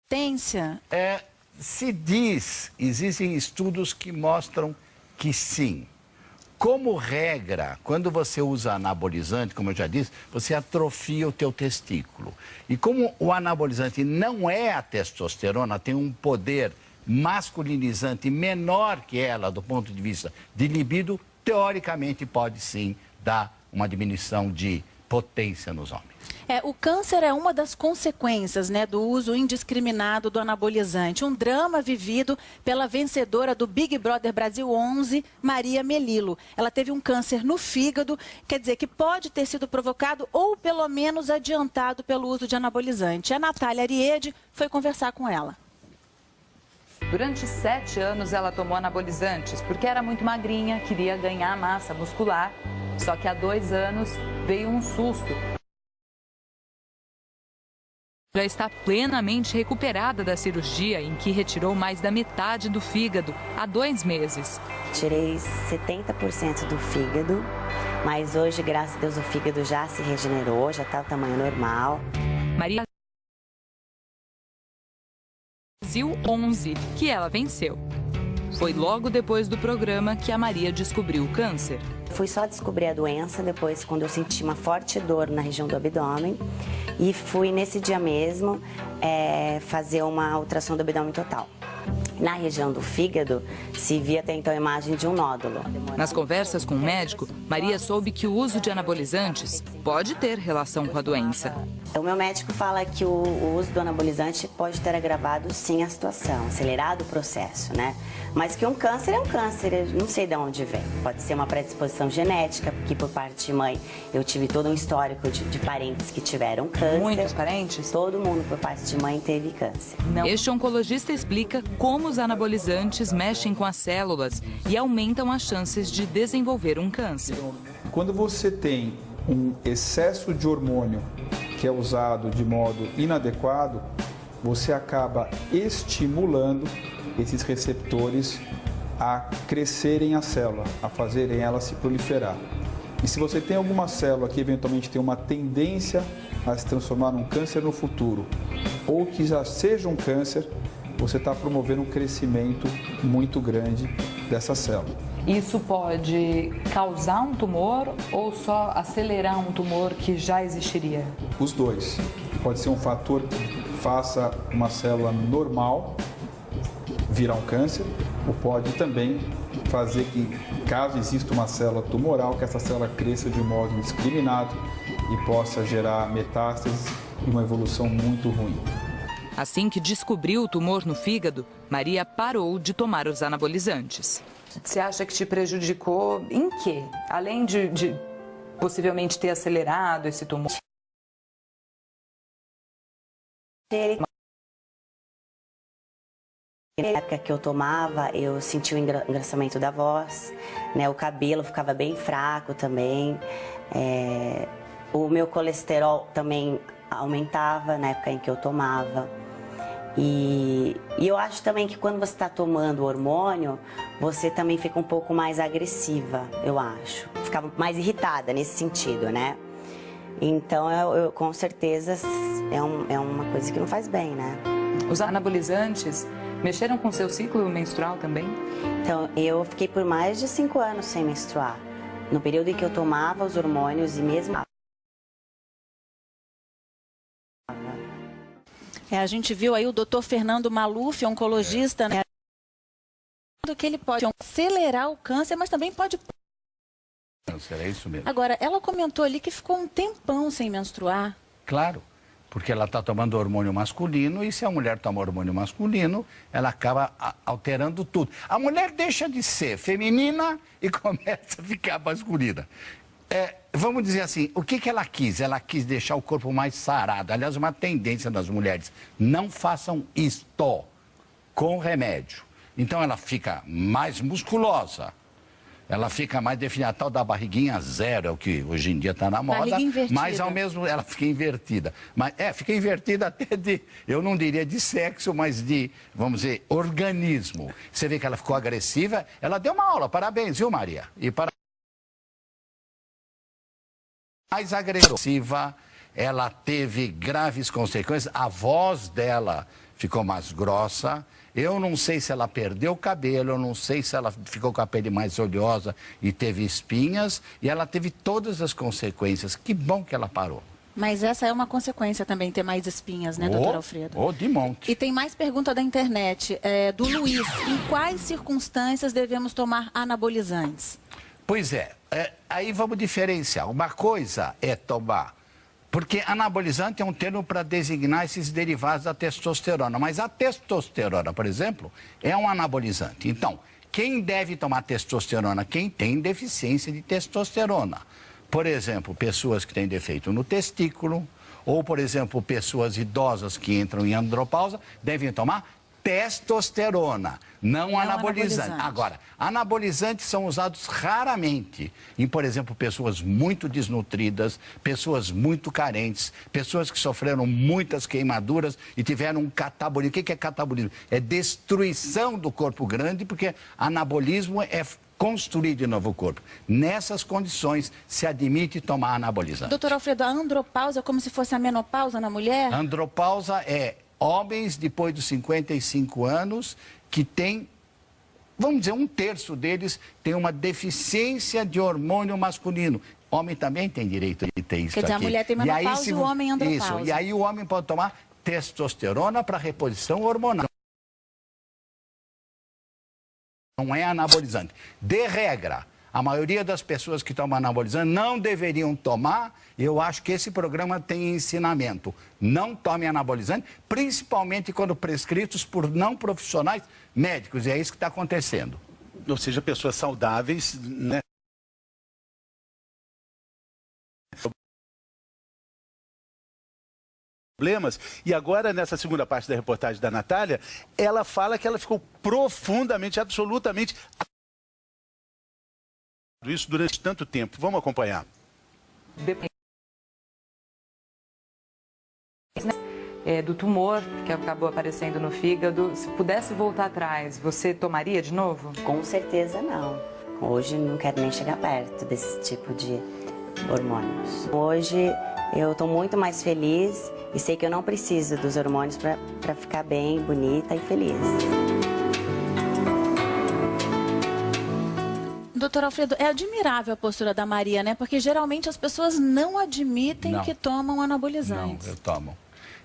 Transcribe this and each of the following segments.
Potência? Se diz, existem estudos que mostram que sim. Como regra, quando você usa anabolizante, como eu já disse, você atrofia o teu testículo. E como o anabolizante não é a testosterona, tem um poder masculinizante menor que ela do ponto de vista de libido, teoricamente pode sim dar uma diminuição de potência nos homens. O câncer é uma das consequências, né, do uso indiscriminado do anabolizante. Um drama vivido pela vencedora do Big Brother Brasil 11, Maria Melilo. Ela teve um câncer no fígado, quer dizer que pode ter sido provocado ou pelo menos adiantado pelo uso de anabolizante. A Natália Ariede foi conversar com ela. Durante 7 anos ela tomou anabolizantes porque era muito magrinha, queria ganhar massa muscular. Só que há 2 anos veio um susto. Já está plenamente recuperada da cirurgia em que retirou mais da metade do fígado há 2 meses. Tirei 70% do fígado, mas hoje, graças a Deus, o fígado já se regenerou, já está o tamanho normal. Maria Brasil 11, que ela venceu. Foi logo depois do programa que a Maria descobriu o câncer. Fui só descobrir a doença depois, quando eu senti uma forte dor na região do abdômen. E fui nesse dia mesmo fazer uma ultrassom do abdômen total. Na região do fígado, se via até então a imagem de um nódulo. Nas conversas com o médico, Maria soube que o uso de anabolizantes pode ter relação com a doença. O meu médico fala que o uso do anabolizante pode ter agravado sim a situação, acelerado o processo, né? Mas que um câncer é um câncer, eu não sei de onde vem. Pode ser uma predisposição genética, porque por parte de mãe eu tive todo um histórico de parentes que tiveram câncer. Muitos parentes? Todo mundo por parte de mãe teve câncer. Este oncologista explica como os anabolizantes mexem com as células e aumentam as chances de desenvolver um câncer. Quando você tem um excesso de hormônio que é usado de modo inadequado, você acaba estimulando esses receptores a crescerem a célula, a fazerem ela se proliferar. E se você tem alguma célula que eventualmente tem uma tendência a se transformar num câncer no futuro, ou que já seja um câncer, você está promovendo um crescimento muito grande dessa célula. Isso pode causar um tumor ou só acelerar um tumor que já existiria? Os dois. Pode ser um fator que faça uma célula normal virar um câncer, ou pode também fazer que, caso exista uma célula tumoral, que essa célula cresça de modo indiscriminado e possa gerar metástases e uma evolução muito ruim. Assim que descobriu o tumor no fígado, Maria parou de tomar os anabolizantes. Você acha que te prejudicou em quê? Além de possivelmente ter acelerado esse tumor? Na época que eu tomava, eu senti o engrossamento da voz, né? O cabelo ficava bem fraco também. O meu colesterol também aumentava na época em que eu tomava. E eu acho também que quando você está tomando hormônio, você também fica um pouco mais agressiva, eu acho. Ficava mais irritada nesse sentido, né? Então, eu com certeza, é uma coisa que não faz bem, né? Os anabolizantes mexeram com seu ciclo menstrual também? Então, eu fiquei por mais de 5 anos sem menstruar. No período em que eu tomava os hormônios e mesmo... A gente viu aí o doutor Fernando Maluf, oncologista, né? Que ele pode acelerar o câncer, mas também pode... Câncer, é isso mesmo. Agora, ela comentou ali que ficou um tempão sem menstruar. Claro, porque ela está tomando hormônio masculino e se a mulher toma hormônio masculino, ela acaba alterando tudo. A mulher deixa de ser feminina e começa a ficar masculina. Vamos dizer assim, o que ela quis? Ela quis deixar o corpo mais sarado. Aliás, uma tendência das mulheres, não façam isto com remédio. Então ela fica mais musculosa, ela fica mais definida, a tal da barriguinha zero, é o que hoje em dia está na moda, mas ao mesmo ela fica invertida. Mas, fica invertida até de, eu não diria de sexo, mas de, vamos dizer, organismo. Você vê que ela ficou agressiva, ela deu uma aula, parabéns, viu, Maria? E para mais agressiva, ela teve graves consequências, a voz dela ficou mais grossa. Eu não sei se ela perdeu o cabelo, eu não sei se ela ficou com a pele mais oleosa e teve espinhas. E ela teve todas as consequências. Que bom que ela parou. Mas essa é uma consequência também, ter mais espinhas, né, doutor Alfredo? De monte. E tem mais pergunta da internet, do Luiz. Em quais circunstâncias devemos tomar anabolizantes? Pois é, aí vamos diferenciar. Uma coisa é tomar, porque anabolizante é um termo para designar esses derivados da testosterona, mas a testosterona, por exemplo, é um anabolizante. Então, quem deve tomar testosterona? Quem tem deficiência de testosterona. Por exemplo, pessoas que têm defeito no testículo, ou, por exemplo, pessoas idosas que entram em andropausa, devem tomar testosterona, não anabolizante. Agora, anabolizantes são usados raramente em, por exemplo, pessoas muito desnutridas, pessoas muito carentes, pessoas que sofreram muitas queimaduras e tiveram um catabolismo. O que é catabolismo? É destruição do corpo grande, porque anabolismo é construir de novo o corpo. Nessas condições, se admite tomar anabolizante. Doutor Alfredo, a andropausa é como se fosse a menopausa na mulher? Andropausa é homens depois dos 55 anos que têm, vamos dizer, 1/3 deles tem uma deficiência de hormônio masculino. Homem também tem direito de ter isso. Quer dizer, aqui. a mulher tem menopausa e o homem andropausa. Isso, e aí o homem pode tomar testosterona para reposição hormonal. Não é anabolizante. De regra, a maioria das pessoas que tomam anabolizante não deveriam tomar. Eu acho que esse programa tem ensinamento. Não tome anabolizante, principalmente quando prescritos por não profissionais médicos. E é isso que está acontecendo. Ou seja, pessoas saudáveis, né? Problemas. E agora, nessa segunda parte da reportagem da Natália, ela fala que ela ficou profundamente, absolutamente isso durante tanto tempo. Vamos acompanhar. Do tumor que acabou aparecendo no fígado, se pudesse voltar atrás, você tomaria de novo? Com certeza não. Hoje não quero nem chegar perto desse tipo de hormônios. Hoje eu estou muito mais feliz e sei que eu não preciso dos hormônios para ficar bem, bonita e feliz. Doutor Alfredo, é admirável a postura da Maria, né? Porque geralmente as pessoas não admitem que tomam anabolizantes. Não, eu tomo.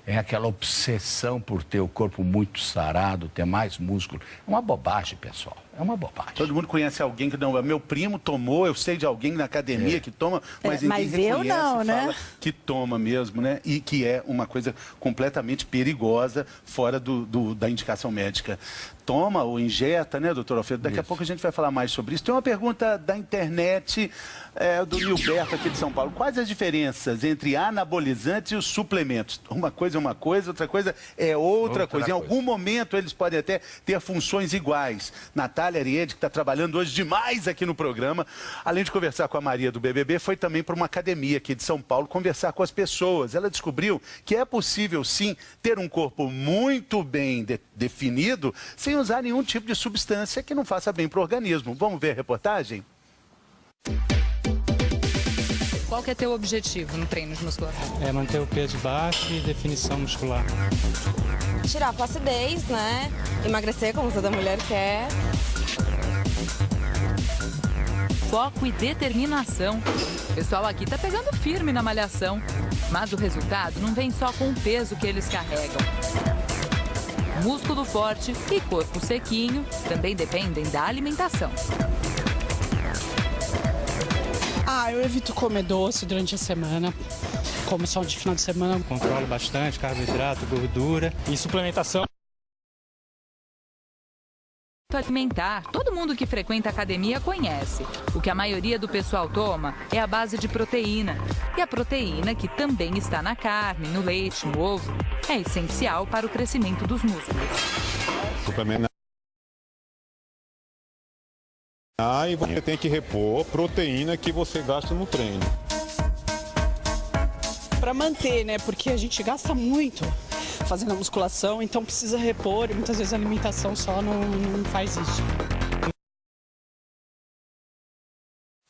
É aquela obsessão por ter o corpo muito sarado, ter mais músculo. É uma bobagem, pessoal. É uma bobagem. Todo mundo conhece alguém que não... Meu primo tomou, eu sei de alguém na academia que toma, mas ninguém mas reconhece, eu não, né? fala que toma mesmo, né? E que é uma coisa completamente perigosa, fora da indicação médica. Toma ou injeta, né, doutor Alfredo? Daqui a pouco a gente vai falar mais sobre isso. Tem uma pergunta da internet, do Nilberto aqui de São Paulo. Quais as diferenças entre anabolizantes e os suplementos? Uma coisa é uma coisa, outra coisa é outra coisa. Em algum momento eles podem até ter funções iguais. Natália Ariede, que está trabalhando hoje demais aqui no programa, além de conversar com a Maria do BBB, foi também para uma academia aqui de São Paulo conversar com as pessoas. Ela descobriu que é possível, sim, ter um corpo muito bem definido sem usar nenhum tipo de substância que não faça bem para o organismo. Vamos ver a reportagem? Qual que é teu objetivo no treino de musculação? É manter o peso baixo e definição muscular. Tirar a flacidez, né? Emagrecer, como toda mulher quer. Foco e determinação. O pessoal aqui tá pegando firme na malhação. Mas o resultado não vem só com o peso que eles carregam. Músculo forte e corpo sequinho também dependem da alimentação. Eu evito comer doce durante a semana. Como só de final de semana. Controlo bastante carboidrato, gordura e suplementação. Alimentar, todo mundo que frequenta a academia conhece. O que a maioria do pessoal toma é a base de proteína. E a proteína, que também está na carne, no leite, no ovo, é essencial para o crescimento dos músculos. Suplementar. E você tem que repor proteína que você gasta no treino. Para manter, né? Porque a gente gasta muito fazendo a musculação, então precisa repor e muitas vezes a alimentação só não faz isso.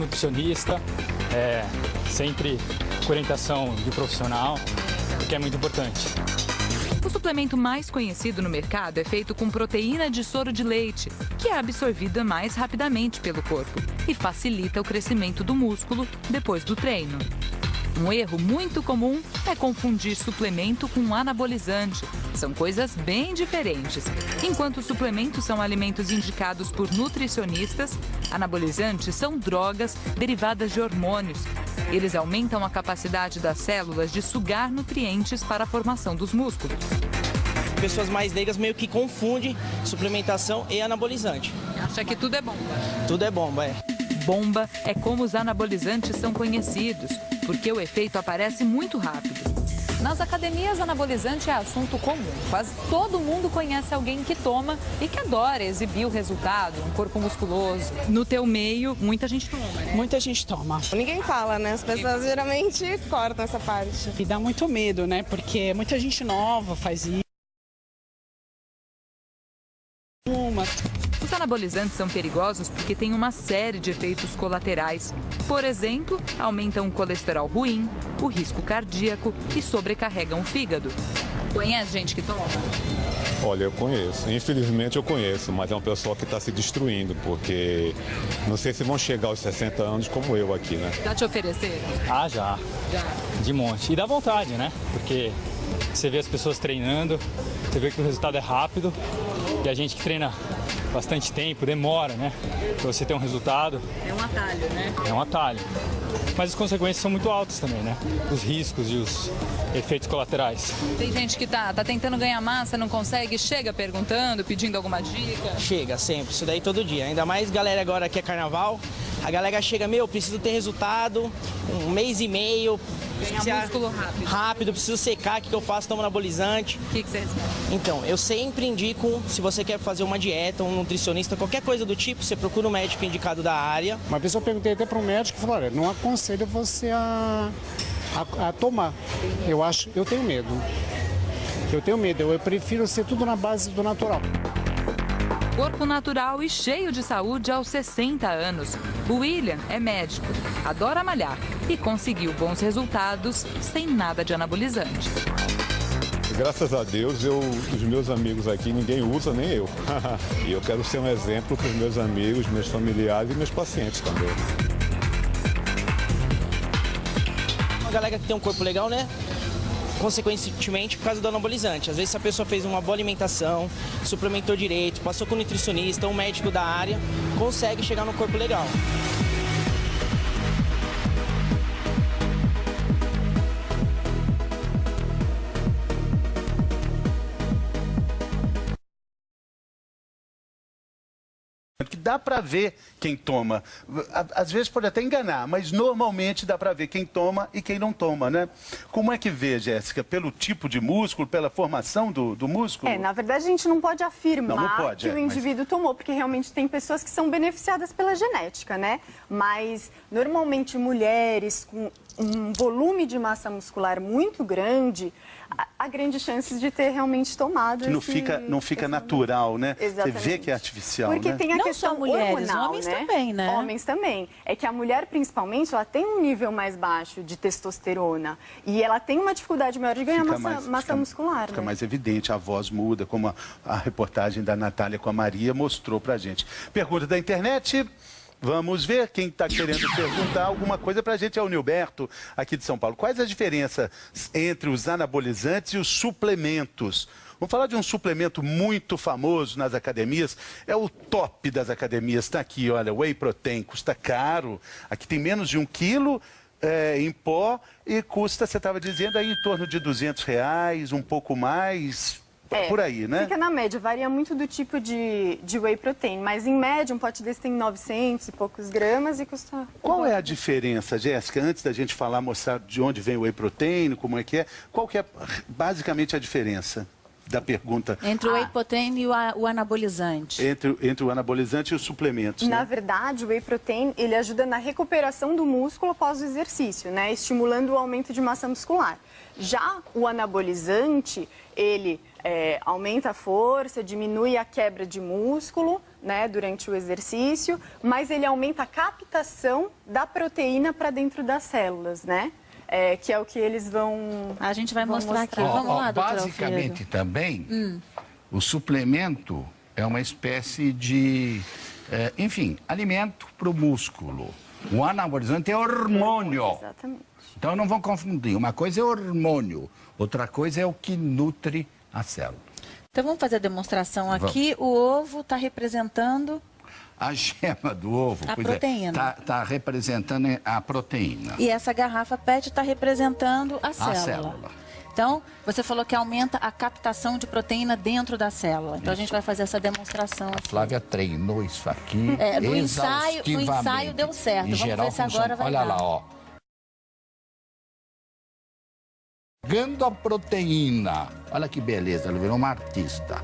Nutricionista, sempre com orientação de profissional, o que é muito importante. O suplemento mais conhecido no mercado é feito com proteína de soro de leite, que é absorvida mais rapidamente pelo corpo e facilita o crescimento do músculo depois do treino. Um erro muito comum é confundir suplemento com anabolizante. São coisas bem diferentes. Enquanto suplementos são alimentos indicados por nutricionistas, anabolizantes são drogas derivadas de hormônios. Eles aumentam a capacidade das células de sugar nutrientes para a formação dos músculos. Pessoas mais leigas meio que confundem suplementação e anabolizante. Acha que tudo é bomba? Tudo é bomba, é. Bomba é como os anabolizantes são conhecidos, porque o efeito aparece muito rápido. Nas academias, anabolizante é assunto comum. Quase todo mundo conhece alguém que toma e que adora exibir o resultado, um corpo musculoso. No teu meio, muita gente toma, né? Muita gente toma. Ninguém fala, né? As pessoas geralmente cortam essa parte. E dá muito medo, né? Porque muita gente nova faz isso. Os anabolizantes são perigosos porque têm uma série de efeitos colaterais. Por exemplo, aumentam o colesterol ruim, o risco cardíaco e sobrecarregam o fígado. Conhece gente que toma? Olha, eu conheço. Infelizmente eu conheço, mas é um pessoal que está se destruindo, porque não sei se vão chegar aos 60 anos como eu aqui, né? Já te ofereceram? Ah, já. De monte. E dá vontade, né? Porque você vê as pessoas treinando, você vê que o resultado é rápido, e a gente que treina bastante tempo, demora, né? Pra você ter um resultado. É um atalho, né? É um atalho. Mas as consequências são muito altas também, né? Os riscos e os efeitos colaterais. Tem gente que tá tentando ganhar massa, não consegue, chega perguntando, pedindo alguma dica? Chega, sempre. Isso daí todo dia. Ainda mais galera agora que é carnaval. A galera chega, preciso ter resultado, 1 mês e meio. Ganhar músculo rápido. Rápido, preciso secar, o que eu faço? Tomo anabolizante. O que você responde? Então, eu sempre indico, se você quer fazer uma dieta, um nutricionista, qualquer coisa do tipo, você procura um médico indicado da área. Uma vez eu perguntei até para um médico e falou, olha, não aconselho você a tomar. Eu tenho medo. Eu prefiro ser tudo na base do natural. Corpo natural e cheio de saúde aos 60 anos. O William é médico, adora malhar e conseguiu bons resultados sem nada de anabolizante. Graças a Deus, os meus amigos aqui, ninguém usa, nem eu. E eu quero ser um exemplo para os meus amigos, meus familiares e meus pacientes também. Uma galera que tem um corpo legal, né? Consequentemente, por causa do anabolizante. Às vezes, se a pessoa fez uma boa alimentação, suplementou direito, passou com um nutricionista, um médico da área, consegue chegar no corpo legal. Que dá para ver quem toma. Às vezes pode até enganar, mas normalmente dá para ver quem toma e quem não toma, né? Como é que vê, Jéssica? Pelo tipo de músculo, pela formação do músculo? Na verdade a gente não pode afirmar não pode, que o indivíduo tomou, porque realmente tem pessoas que são beneficiadas pela genética, né? Mas normalmente mulheres com um volume de massa muscular muito grande, há grandes chances de ter realmente tomado não fica natural, né? Exatamente. Você vê que é artificial, porque né? tem a não questão só mulheres, hormonal, homens né? também, né? Homens também. É que a mulher, principalmente, ela tem um nível mais baixo de testosterona e ela tem uma dificuldade maior de ganhar massa muscular. Fica né? mais evidente, a voz muda, como a reportagem da Natália com a Maria mostrou pra gente. Pergunta da internet... Vamos ver quem está querendo perguntar alguma coisa para a gente. É o Nilberto, aqui de São Paulo. Quais as diferenças entre os anabolizantes e os suplementos? Vamos falar de um suplemento muito famoso nas academias. É o top das academias. Está aqui, olha, Whey Protein. Custa caro. Aqui tem menos de 1 quilo em pó e custa, você estava dizendo, aí em torno de R$200, um pouco mais... por aí, né? Fica na média, varia muito do tipo de whey protein, mas em média um pote desse tem 900 e poucos gramas e custa... Qual é a diferença, Jéssica? Antes da gente falar, mostrar de onde vem o whey protein, como é que é, qual que é basicamente a diferença da pergunta? Entre o whey protein e o anabolizante. Entre o anabolizante e os suplementos, Na né? verdade, o whey protein, ele ajuda na recuperação do músculo após o exercício, né? Estimulando o aumento de massa muscular. Já o anabolizante, ele aumenta a força, diminui a quebra de músculo, né, durante o exercício, mas ele aumenta a captação da proteína para dentro das células, né? que é o que eles vão... A gente vai mostrar aqui. Vamos lá, doutor basicamente Alfredo. também, o suplemento é uma espécie de, enfim, alimento para o músculo. O anabolizante é hormônio. Exatamente. Então não vão confundir. Uma coisa é hormônio, outra coisa é o que nutre a célula. Então vamos fazer a demonstração aqui. O ovo está representando... A gema do ovo, a proteína. Está representando a proteína. E essa garrafa PET está representando a célula. Então, você falou que aumenta a captação de proteína dentro da célula. Então, a gente vai fazer essa demonstração aqui. A Flávia treinou isso aqui no ensaio deu certo. Em Vamos geral, ver se agora vai Olha dar. lá, ó. Pegando a proteína. Olha que beleza, ele virou uma artista.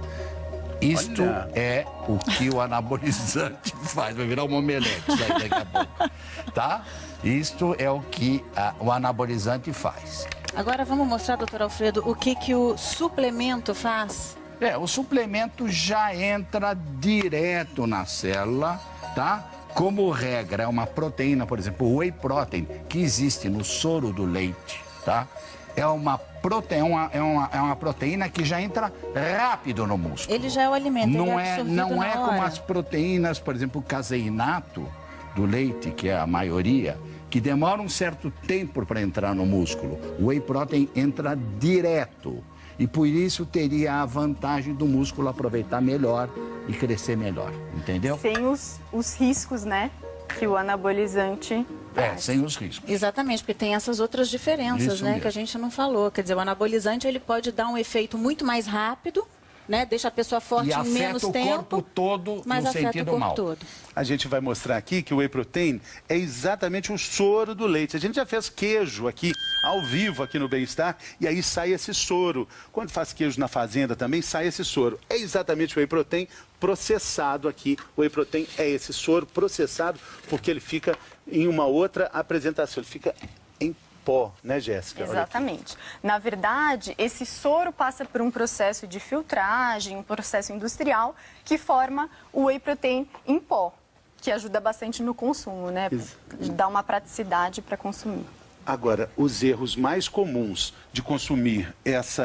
Isto é o que o anabolizante faz. Vai virar uma omelete daqui a pouco. Tá? Isto é o que o anabolizante faz. Agora vamos mostrar, doutor Alfredo, o que o suplemento faz? O suplemento já entra direto na célula, tá? Como regra, é uma proteína, por exemplo, o whey protein, que existe no soro do leite, tá? É uma proteína que já entra rápido no músculo. Ele já é o alimento, não ele é não é como as proteínas, por exemplo, o caseinato do leite, que é a maioria, que demora um certo tempo para entrar no músculo. O whey protein entra direto. E por isso teria a vantagem do músculo aproveitar melhor e crescer melhor, entendeu? Sem os riscos, né, que o anabolizante traz. Sem os riscos. Exatamente, porque tem essas outras diferenças, Isso né, mesmo. que a gente não falou. Quer dizer, o anabolizante ele pode dar um efeito muito mais rápido, né, deixa a pessoa forte em menos tempo. E afeta o corpo todo mas no afeta sentido o corpo mal. todo. A gente vai mostrar aqui que o whey protein é exatamente o soro do leite. A gente já fez queijo aqui, ao vivo, aqui no Bem-Estar, e aí sai esse soro. Quando faz queijo na fazenda também, sai esse soro. É exatamente o whey protein processado aqui. O whey protein é esse soro processado, porque ele fica em uma outra apresentação. Ele fica em pó, né, Jéssica? Exatamente. Na verdade, esse soro passa por um processo de filtragem, um processo industrial, que forma o whey protein em pó, que ajuda bastante no consumo, né? Dá uma praticidade para consumir. Agora, os erros mais comuns de consumir esse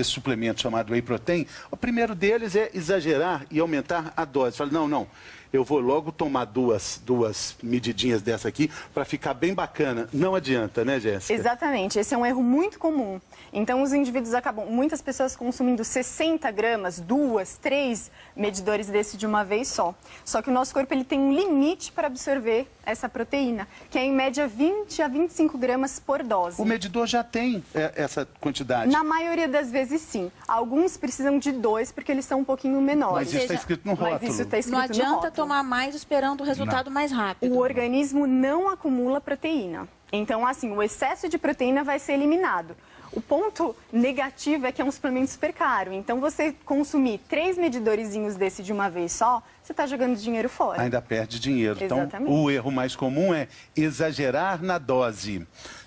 suplemento chamado whey protein, o primeiro deles é exagerar e aumentar a dose. Fala, não, eu vou logo tomar duas medidinhas dessa aqui para ficar bem bacana. Não adianta, né, Jéssica? Exatamente, esse é um erro muito comum. Então, os indivíduos acabam, muitas pessoas consumindo 60 gramas, 2, 3 medidores desse de uma vez só. Só que o nosso corpo ele tem um limite para absorver essa proteína, que é em média 20 a 25 gramas por dose. O medidor já tem essa quantidade? Na maioria das vezes, sim. Alguns precisam de 2 porque eles são um pouquinho menores. Mas isso está escrito no rótulo. Mas isso está escrito Não adianta no rótulo. tomar mais esperando o resultado mais rápido. O organismo não acumula proteína. Então, assim, o excesso de proteína vai ser eliminado. O ponto negativo é que é um suplemento super caro. Então, você consumir 3 medidorzinhos desse de uma vez só, você está jogando dinheiro fora. Ainda perde dinheiro. Exatamente. Então, o erro mais comum é exagerar na dose.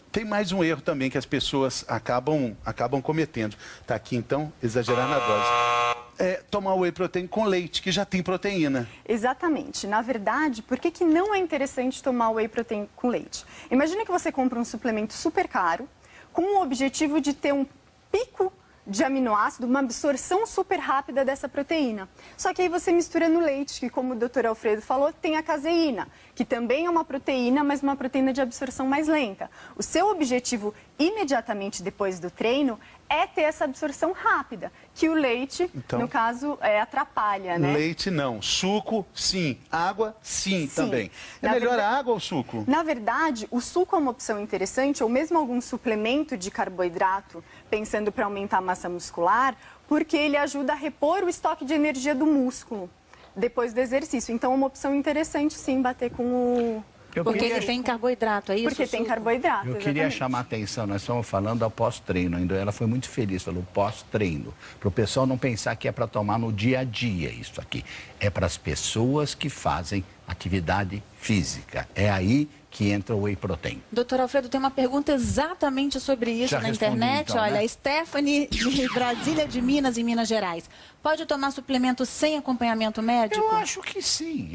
Tem mais um erro também que as pessoas acabam cometendo. Está aqui, então, exagerar na dose. Tomar whey protein com leite, que já tem proteína. Exatamente. Na verdade, por que não é interessante tomar whey protein com leite? Imagina que você compra um suplemento super caro, com o objetivo de ter um pico de aminoácido, uma absorção super rápida dessa proteína. Só que aí você mistura no leite, que como o Dr. Alfredo falou, tem a caseína, que também é uma proteína, mas uma proteína de absorção mais lenta. O seu objetivo, imediatamente depois do treino, é ter essa absorção rápida, que o leite, então, no caso, atrapalha, né? Leite não, suco sim, água sim. Também. É melhor a água ou o suco? Na verdade, o suco é uma opção interessante, ou mesmo algum suplemento de carboidrato, pensando para aumentar a massa muscular, porque ele ajuda a repor o estoque de energia do músculo depois do exercício. Então, é uma opção interessante, sim, bater com o... Porque ele tem carboidrato, é isso? Porque tem carboidrato, Eu queria chamar a atenção, nós estamos falando ao pós-treino, ainda ela foi muito feliz, falou pós-treino, para o pessoal não pensar que é para tomar no dia a dia isso aqui. É para as pessoas que fazem atividade física. É aí que entra o whey protein. Doutor Alfredo, tem uma pergunta exatamente sobre isso Já na respondi, internet. então, Olha, né? Stephanie de Brasília de Minas, em Minas Gerais. Pode tomar suplemento sem acompanhamento médico? Eu acho que sim.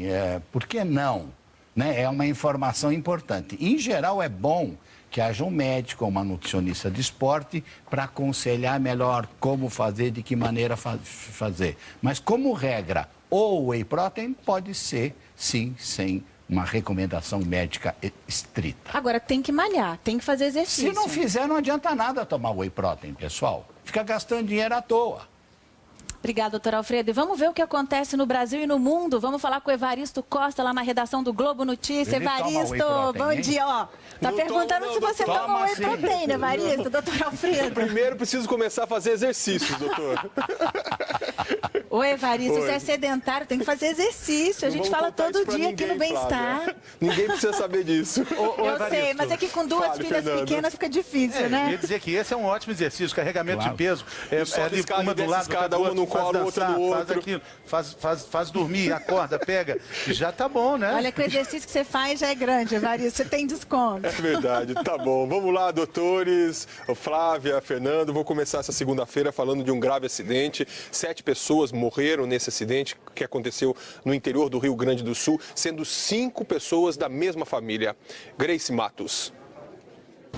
Por que não? Né? É uma informação importante. Em geral, é bom que haja um médico ou uma nutricionista de esporte para aconselhar melhor como fazer, de que maneira fazer. Mas, como regra, o whey protein pode ser, sim, sem uma recomendação médica estrita. Agora, tem que malhar, tem que fazer exercício. Se não fizer, não adianta nada tomar whey protein, pessoal. Fica gastando dinheiro à toa. Obrigada, doutor Alfredo. E vamos ver o que acontece no Brasil e no mundo. Vamos falar com o Evaristo Costa, lá na redação do Globo Notícias. Evaristo, bom dia. Ó, tá perguntando se você toma whey protein, Evaristo, doutor Alfredo. Primeiro preciso começar a fazer exercícios, doutor. Ô, Evaristo, você é sedentário, tem que fazer exercício. A gente fala todo dia aqui no Bem-Estar. Ninguém precisa saber disso. Eu sei, mas aqui com duas filhas pequenas fica difícil, né? Eu ia dizer que esse é um ótimo exercício, carregamento de peso. Ali, uma do lado, cada uma no colo, outra no outro. Faz aquilo, faz dormir, acorda, pega. E já tá bom, né? Olha que o exercício que você faz já é grande, Evaristo, você tem desconto. É verdade, tá bom. Vamos lá, doutores, Flávia, Fernando. Vou começar essa segunda-feira falando de um grave acidente. 7 pessoas morreram nesse acidente que aconteceu no interior do Rio Grande do Sul, sendo 5 pessoas da mesma família. Grace Matos.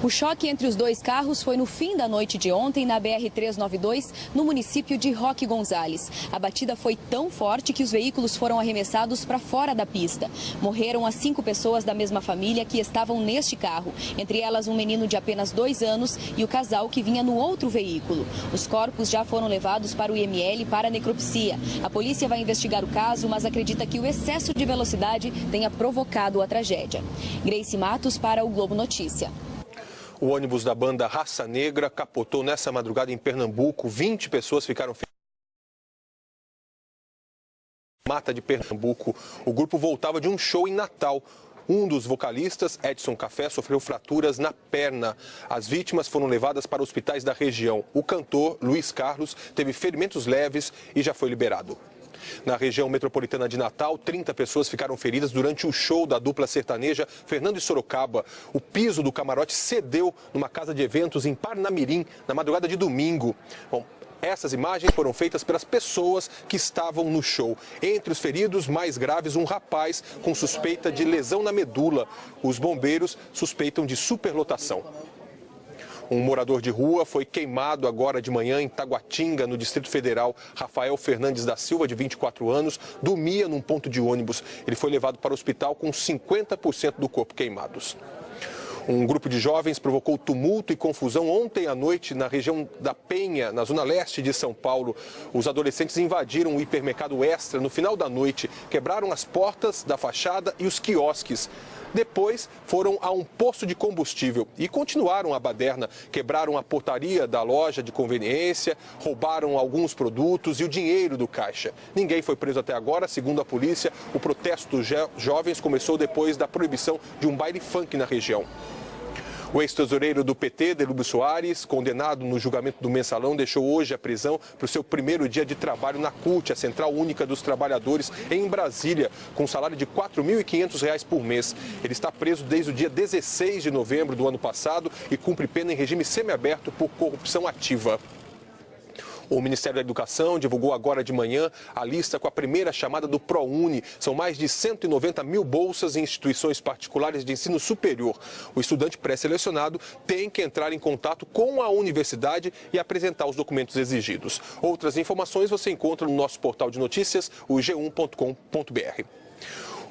O choque entre os 2 carros foi no fim da noite de ontem na BR-392, no município de Roque Gonzales. A batida foi tão forte que os veículos foram arremessados para fora da pista. Morreram as 5 pessoas da mesma família que estavam neste carro, entre elas um menino de apenas 2 anos e o casal que vinha no outro veículo. Os corpos já foram levados para o IML para necropsia. A polícia vai investigar o caso, mas acredita que o excesso de velocidade tenha provocado a tragédia. Grace Matos para o Globo Notícia. O ônibus da banda Raça Negra capotou nessa madrugada em Pernambuco. 20 pessoas ficaram feridas. Mata de Pernambuco. O grupo voltava de um show em Natal. Um dos vocalistas, Edson Café, sofreu fraturas na perna. As vítimas foram levadas para hospitais da região. O cantor, Luiz Carlos, teve ferimentos leves e já foi liberado. Na região metropolitana de Natal, 30 pessoas ficaram feridas durante o show da dupla sertaneja Fernando e Sorocaba. O piso do camarote cedeu numa casa de eventos em Parnamirim, na madrugada de domingo. Bom, essas imagens foram feitas pelas pessoas que estavam no show. Entre os feridos mais graves, um rapaz com suspeita de lesão na medula. Os bombeiros suspeitam de superlotação. Um morador de rua foi queimado agora de manhã em Taguatinga, no Distrito Federal. Rafael Fernandes da Silva, de 24 anos, dormia num ponto de ônibus. Ele foi levado para o hospital com 50% do corpo queimados. Um grupo de jovens provocou tumulto e confusão ontem à noite na região da Penha, na zona leste de São Paulo. Os adolescentes invadiram o hipermercado Extra no final da noite, quebraram as portas da fachada e os quiosques. Depois foram a um posto de combustível e continuaram a baderna. Quebraram a portaria da loja de conveniência, roubaram alguns produtos e o dinheiro do caixa. Ninguém foi preso até agora. Segundo a polícia, o protesto dos jovens começou depois da proibição de um baile funk na região. O ex-tesoureiro do PT, Delúbio Soares, condenado no julgamento do Mensalão, deixou hoje a prisão para o seu primeiro dia de trabalho na CUT, a Central Única dos Trabalhadores, em Brasília, com um salário de R$ 4.500 por mês. Ele está preso desde o dia 16 de novembro do ano passado e cumpre pena em regime semiaberto por corrupção ativa. O Ministério da Educação divulgou agora de manhã a lista com a primeira chamada do ProUni. São mais de 190 mil bolsas em instituições particulares de ensino superior. O estudante pré-selecionado tem que entrar em contato com a universidade e apresentar os documentos exigidos. Outras informações você encontra no nosso portal de notícias, o g1.com.br.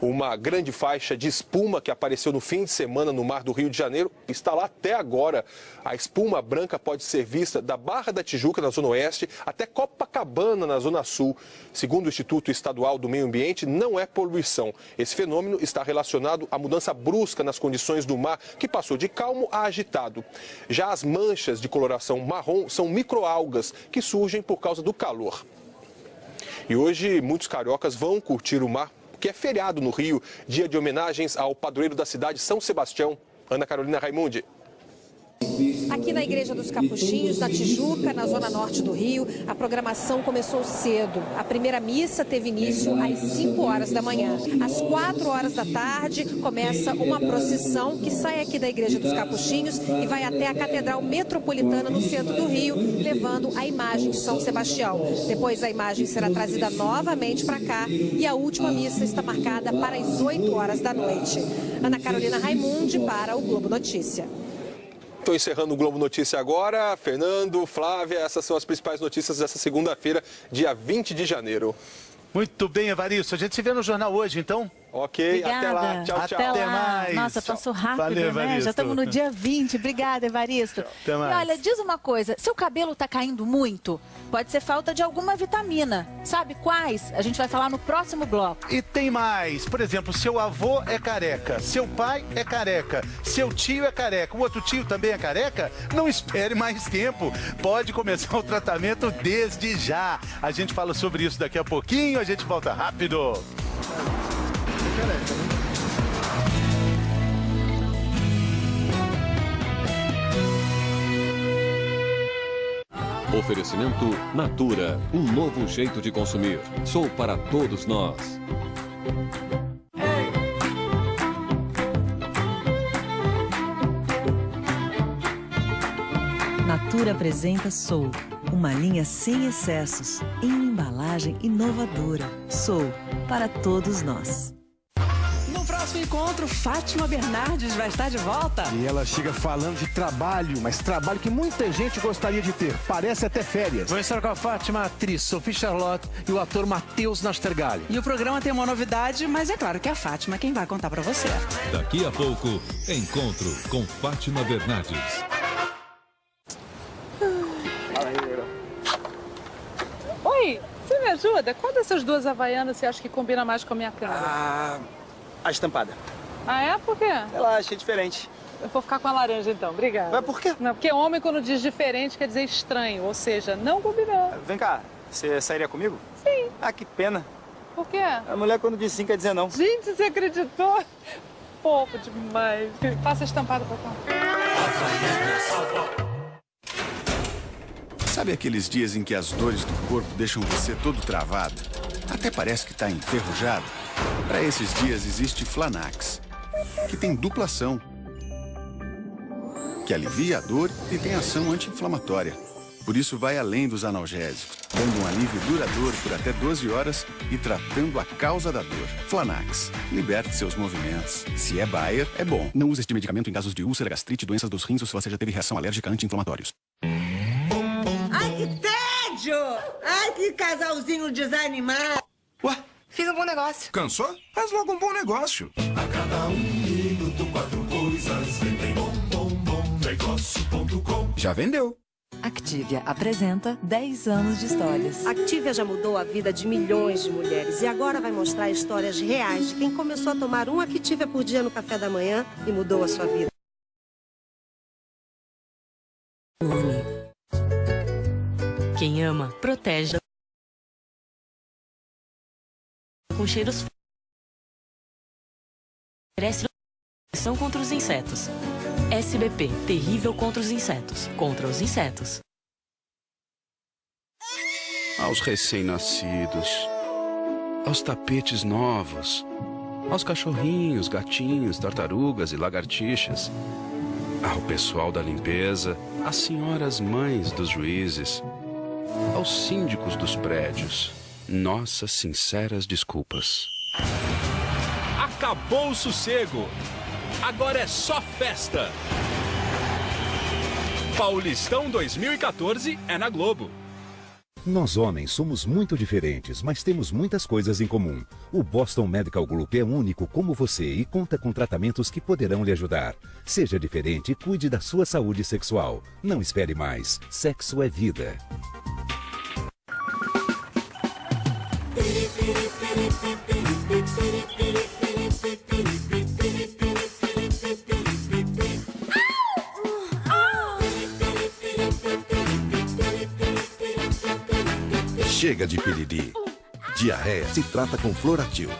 Uma grande faixa de espuma que apareceu no fim de semana no mar do Rio de Janeiro está lá até agora. A espuma branca pode ser vista da Barra da Tijuca, na Zona Oeste, até Copacabana, na Zona Sul. Segundo o Instituto Estadual do Meio Ambiente, não é poluição. Esse fenômeno está relacionado à mudança brusca nas condições do mar, que passou de calmo a agitado. Já as manchas de coloração marrom são microalgas que surgem por causa do calor. E hoje muitos cariocas vão curtir o mar, que é feriado no Rio, dia de homenagens ao padroeiro da cidade, São Sebastião. Ana Carolina Raimundi. Aqui na Igreja dos Capuchinhos, na Tijuca, na zona norte do Rio, a programação começou cedo. A primeira missa teve início às 5 horas da manhã. Às 4 horas da tarde, começa uma procissão que sai aqui da Igreja dos Capuchinhos e vai até a Catedral Metropolitana, no centro do Rio, levando a imagem de São Sebastião. Depois a imagem será trazida novamente para cá e a última missa está marcada para as 8 horas da noite. Ana Carolina Raimundi para o Globo Notícia. Estou encerrando o Globo Notícia agora. Fernando, Flávia, essas são as principais notícias dessa segunda-feira, dia 20 de janeiro. Muito bem, Evaristo. A gente se vê no jornal hoje, então? Ok, Obrigada. até lá. Tchau, tchau. Até lá. mais. Nossa, passou rápido, Valeu, né? Evaristo. Já estamos no dia 20. Obrigada, Evaristo. Até mais. E olha, diz uma coisa, seu cabelo está caindo muito? Pode ser falta de alguma vitamina. Sabe quais? A gente vai falar no próximo bloco. E tem mais. Por exemplo, seu avô é careca, seu pai é careca, seu tio é careca, o outro tio também é careca? Não espere mais tempo. Pode começar o tratamento desde já. A gente fala sobre isso daqui a pouquinho. A gente volta rápido. Oferecimento Natura, um novo jeito de consumir. Sou para todos nós. Natura apresenta Soul, uma linha sem excessos, em uma embalagem inovadora. Soul, para todos nós. No próximo encontro, Fátima Bernardes vai estar de volta. E ela chega falando de trabalho, mas trabalho que muita gente gostaria de ter. Parece até férias. Vou estar com a Fátima, a atriz Sophie Charlotte e o ator Matheus Nastergalli. E o programa tem uma novidade, mas é claro que é a Fátima quem vai contar pra você. Daqui a pouco, encontro com Fátima Bernardes. Oi, você me ajuda? Qual dessas duas havaianas você acha que combina mais com a minha câmera? A estampada. Ah, é? Por quê? Sei lá, achei diferente. Eu vou ficar com a laranja então, obrigada. Mas por quê? Não, porque homem quando diz diferente quer dizer estranho, ou seja, não combinou. Vem cá, você sairia comigo? Sim. Ah, que pena. Por quê? A mulher quando diz sim quer dizer não. Gente, você acreditou? Fofo demais. Passa a estampada pra cá. Sabe aqueles dias em que as dores do corpo deixam você todo travado? Até parece que está enferrujado? Para esses dias existe Flanax, que tem dupla ação, que alivia a dor e tem ação anti-inflamatória. Por isso vai além dos analgésicos, dando um alívio duradouro por até 12 horas e tratando a causa da dor. Flanax, liberte seus movimentos. Se é Bayer, é bom. Não use este medicamento em casos de úlcera, gastrite, doenças dos rins ou se você já teve reação alérgica a anti-inflamatórios. Ai, que tédio! Ai, que casalzinho desanimado! Ué? Fiz um bom negócio. Cansou? Faz logo um bom negócio. A cada minuto, 4 coisas. Vem negócio.com. Já vendeu. Activia apresenta 10 anos de histórias. Activia já mudou a vida de milhões de mulheres e agora vai mostrar histórias reais de quem começou a tomar um Activia por dia no café da manhã e mudou a sua vida. Quem ama, protege. Com cheiros. Oferece proteção contra os insetos. SBP, terrível contra os insetos. Contra os insetos. Aos recém-nascidos, aos tapetes novos, aos cachorrinhos, gatinhos, tartarugas e lagartixas, ao pessoal da limpeza, às senhoras mães dos juízes, aos síndicos dos prédios, nossas sinceras desculpas. Acabou o sossego. Agora é só festa. Paulistão 2014 é na Globo. Nós homens somos muito diferentes, mas temos muitas coisas em comum. O Boston Medical Group é único como você e conta com tratamentos que poderão lhe ajudar. Seja diferente e cuide da sua saúde sexual. Não espere mais. Sexo é vida. Chega de piriri. Diarreia se trata com Floratil.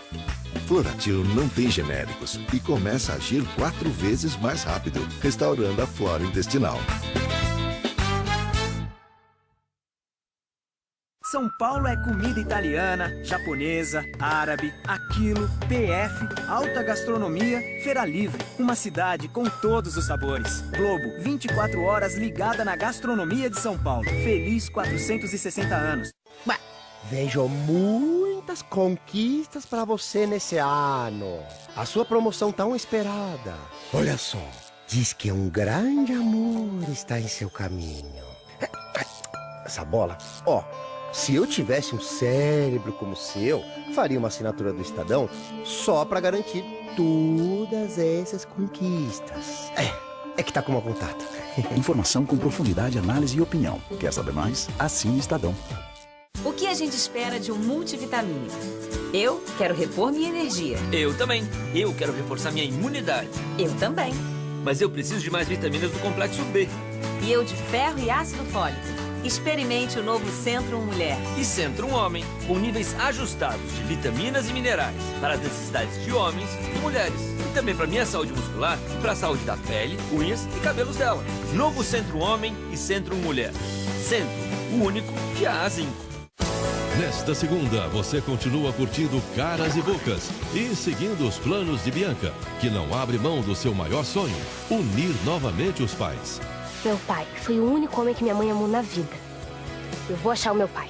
Floratil não tem genéricos e começa a agir 4 vezes mais rápido, restaurando a flora intestinal. São Paulo é comida italiana, japonesa, árabe, aquilo, PF, alta gastronomia, feira livre. Uma cidade com todos os sabores. Globo, 24 horas ligada na gastronomia de São Paulo. Feliz 460 anos. Ué, vejo muitas conquistas para você nesse ano. A sua promoção tão esperada. Olha só. Diz que um grande amor está em seu caminho. Essa bola, ó, se eu tivesse um cérebro como o seu, faria uma assinatura do Estadão só pra garantir todas essas conquistas. É que tá com mau contato. Informação com profundidade, análise e opinião. Quer saber mais? Assine Estadão. O que a gente espera de um multivitamínico? Eu quero repor minha energia. Eu também. Eu quero reforçar minha imunidade. Eu também. Mas eu preciso de mais vitaminas do complexo B. E eu de ferro e ácido fólico. Experimente o novo Centrum Mulher. E Centrum Homem, com níveis ajustados de vitaminas e minerais para as necessidades de homens e mulheres. E também para minha saúde muscular e para a saúde da pele, unhas e cabelos dela. Novo Centrum Homem e Centrum Mulher. Centrum, o único que há zinco. Nesta segunda, você continua curtindo Caras e Bocas e seguindo os planos de Bianca, que não abre mão do seu maior sonho, unir novamente os pais. Meu pai foi o único homem que minha mãe amou na vida. Eu vou achar o meu pai.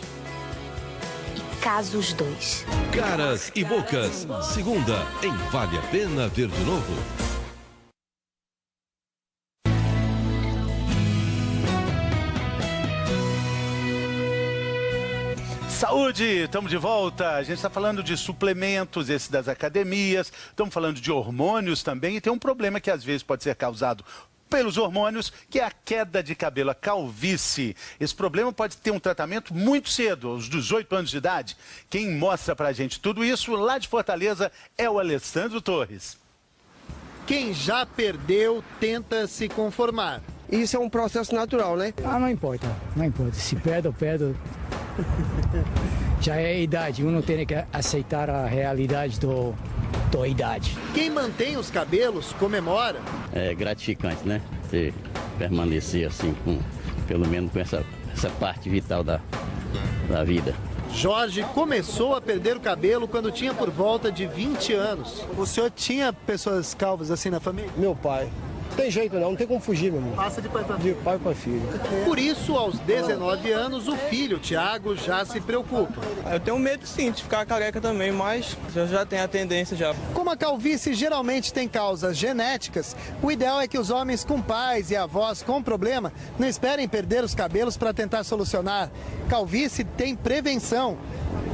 E caso os dois. Caras e Bocas, segunda, em Vale a Pena Ver de Novo. Saúde, estamos de volta. A gente está falando de suplementos, esses das academias, estamos falando de hormônios também, e tem um problema que às vezes pode ser causado pelos hormônios, que é a queda de cabelo, a calvície. Esse problema pode ter um tratamento muito cedo, aos 18 anos de idade. Quem mostra pra gente tudo isso, lá de Fortaleza, é o Alessandro Torres. Quem já perdeu, tenta se conformar. Isso é um processo natural, né? Não importa, não importa. Se perde ou perde, já é a idade. Uno tem que aceitar a realidade da idade. Quem mantém os cabelos comemora. É gratificante, né? Você permanecer assim, pelo menos com essa parte vital da vida. Jorge começou a perder o cabelo quando tinha por volta de 20 anos. O senhor tinha pessoas calvas assim na família? Meu pai. Não tem jeito não tem como fugir, meu irmão. Passa de pai para filho. De pai para filho. Por isso, aos 19 anos, o filho, Thiago, já se preocupa. Eu tenho medo sim de ficar careca também, mas eu já tenho a tendência já. Como a calvície geralmente tem causas genéticas, o ideal é que os homens com pais e avós com problema não esperem perder os cabelos para tentar solucionar. Calvície tem prevenção,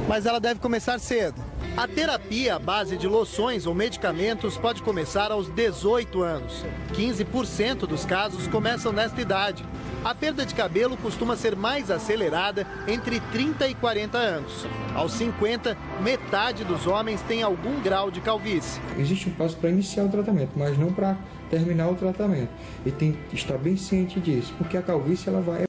mas ela deve começar cedo. A terapia à base de loções ou medicamentos pode começar aos 18 anos. 15% dos casos começam nesta idade. A perda de cabelo costuma ser mais acelerada entre 30 e 40 anos. Aos 50, metade dos homens tem algum grau de calvície. Existe um prazo para iniciar o tratamento, mas não para terminar o tratamento. E tem que estar bem ciente disso, porque a calvície ela vai